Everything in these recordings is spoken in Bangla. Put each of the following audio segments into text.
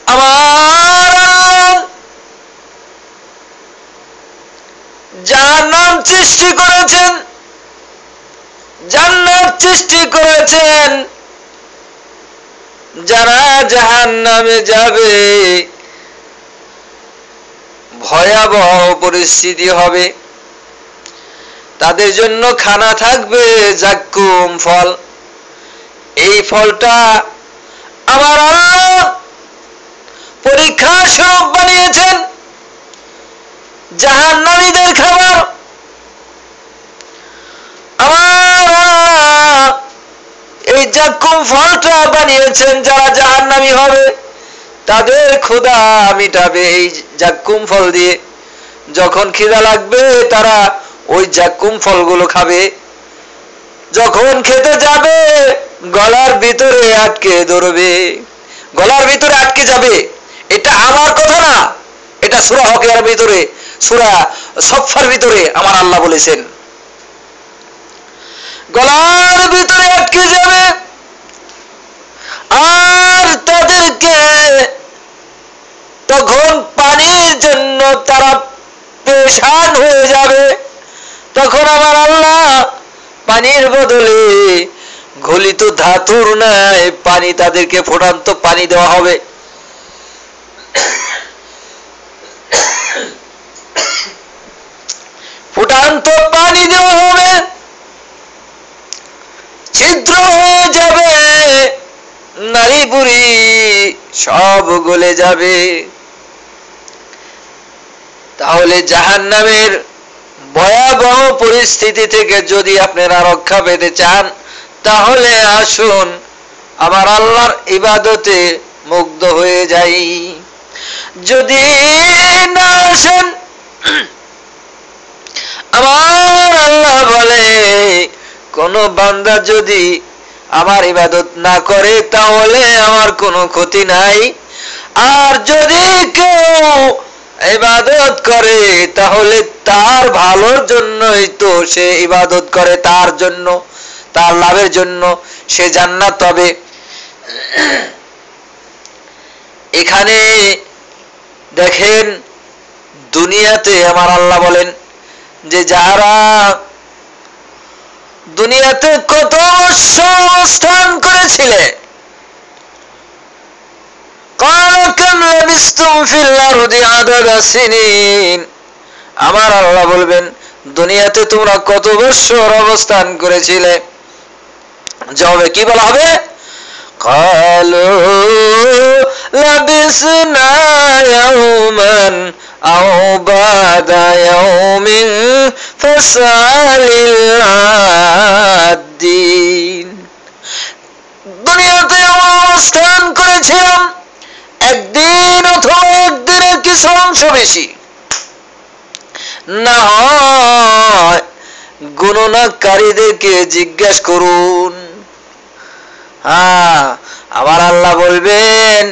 আমার জাহান্নাম সৃষ্টি করেছেন, জান্নাত সৃষ্টি করেছেন। যারা জাহান্নামে যাবে ভয়াবহ পরিস্থিতি হবে। তাদের জন্য খানা থাকবে জাক্কুম ফল। এই ফলটা আমার আল্লাহ পরীক্ষা স্বরূপ বানিয়েছেন, জাহান্নামীদের খাবার। আমার এই জাক্কুম ফলটা বানিয়েছেন যারা জাহান্নামী হবে তাদের ক্ষুধা মিটাবে এই জাক্কুম ফল দিয়ে। যখন খিদা লাগবে তারা ওই জাক্কুম ফলগুলো খাবে। যখন খেতে যাবে গলার ভিতরে আটকে ধরবে, গলার ভিতরে আটকে যাবে। এটা আমার কথা না, এটা সূরা হকের ভিতরে, সূরা সফফার ভিতরে আমার আল্লাহ বলেছেন। গলার ভিতরে আটকে যাবে আর তাদেরকে তখন পানির জন্য তারা পেরেশান হয়ে যাবে। তখন আমার আল্লাহ পানির বদলে গলিত ধাতুর ন্যায় পানি তাদেরকে ফোটান্ত পানি দেওয়া হবে। ফুটান্ত পানি দেওয়া হবে, ছিদ্র হয়ে যাবে, নারী বুড়ি সব গলে যাবে। তাহলে জাহান্নামের ভয়াবহ পরিস্থিতি থেকে যদি আপনারা রক্ষা পেতে চান তাহলে আসুন আমার আল্লাহর ইবাদতে মুগ্ধ হয়ে যাই। যদি না আসেন আমার আল্লাহ বলে কোন বান্দা যদি আমার ইবাদত না করে তাহলে আমার কোনো ক্ষতি নাই, আর যদি কেউ ইবাদত করে তাহলে তার ভালোর জন্যই তো সে ইবাদত করে, তার জন্য, তার লাভের জন্য সে জান্নাত পাবে। এখানে দেখেন দুনিয়াতে আমার আল্লাহ বলেন যে যারা দুনিয়াতে কত অবস্থান করেছিলে, আমার আল্লাহ বলবেন দুনিয়াতে তোমরা কত বছর অবস্থান করেছিলে। জবাবে কি বলা হবে? قالوا لبثنا يوما أو بعد يوم فاسأل العادين। দুনিয়াতে অবস্থান করেছিলাম একদিন অথবা একদিনের কিছু অংশ বেশি, না হয় গণনাকারীদেরকে জিজ্ঞেস করুন। হ্যাঁ, আমার আল্লাহ বলবেন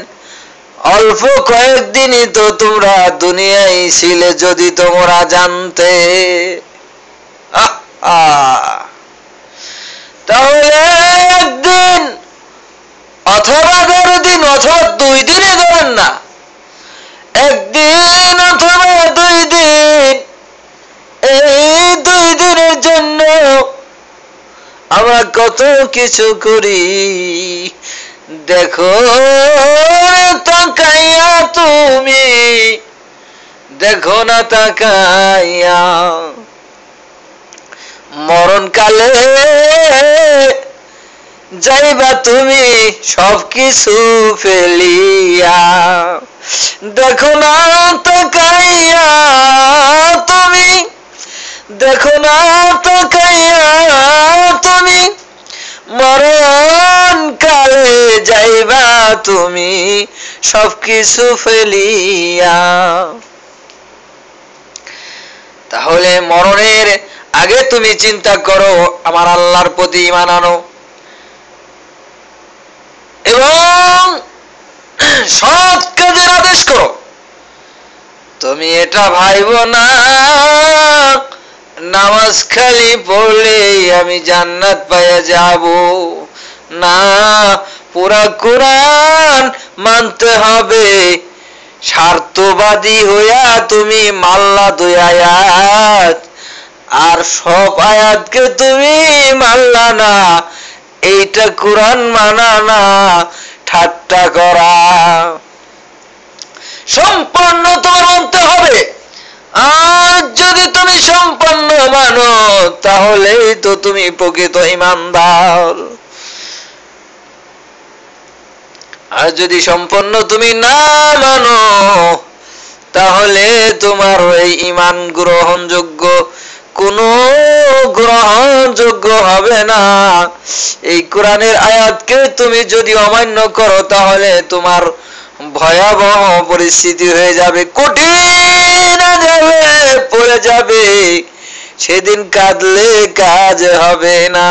অল্প কয়েকদিনই তো তোমরা দুনিয়ায় ছিলে, যদি তোমরা জানতে। তাহলে একদিন অথবা 11 দিন অথবা 2 দিনে ধরেন না, একদিন অথবা 2 দিন, এই 2 দিনের জন্য আমরা কত কিছু করি। দেখো তাকাইয়া তুমি, দেখো না তাকাইয়া, মরণকালে যাইবা তুমি সবকিছু ফেলিয়া। দেখো না তাকাইয়া তুমি, দেখো না তাকাইয়া তুমি, মরণ কালে যাইবা তুমি সবকিছু ফেলিয়া। তাহলে মরণের আগে তুমি চিন্তা করো, আমার আল্লাহর প্রতি ঈমান আনো এবং সৎ কাজের আদেশ করো। তুমি এটা ভাইবো না নামাজ খালি পড়লে আমি জান্নাত পাইয়া যাব, না, পুরা কোরআন মানতে হবে। স্বার্থবাদী হইয়া তুমি মাল্লা 2 আয়াত, আর সব আয়াতকে তুমি মানলা না, এইটা কোরআন মানা না, ঠাট্টা করা। সম্পূর্ণ তোমার মানতে হবে। আর যদি তুমি সম্পূর্ণ মানো তাহলেই তো তুমি প্রকৃত ঈমানদার। আর যদি সম্পূর্ণ তুমি না মানো তাহলে তোমার এই ঈমান গ্রহণযোগ্য হবে না। এই কোরআনের আয়াতকে তুমি যদি অমান্য করো তাহলে তোমার ভয়াবহ পরিস্থিতি হয়ে যাবে, কঠিন যাবে, পড়ে যাবে, সেদিন কাঁদলে কাজ হবে না।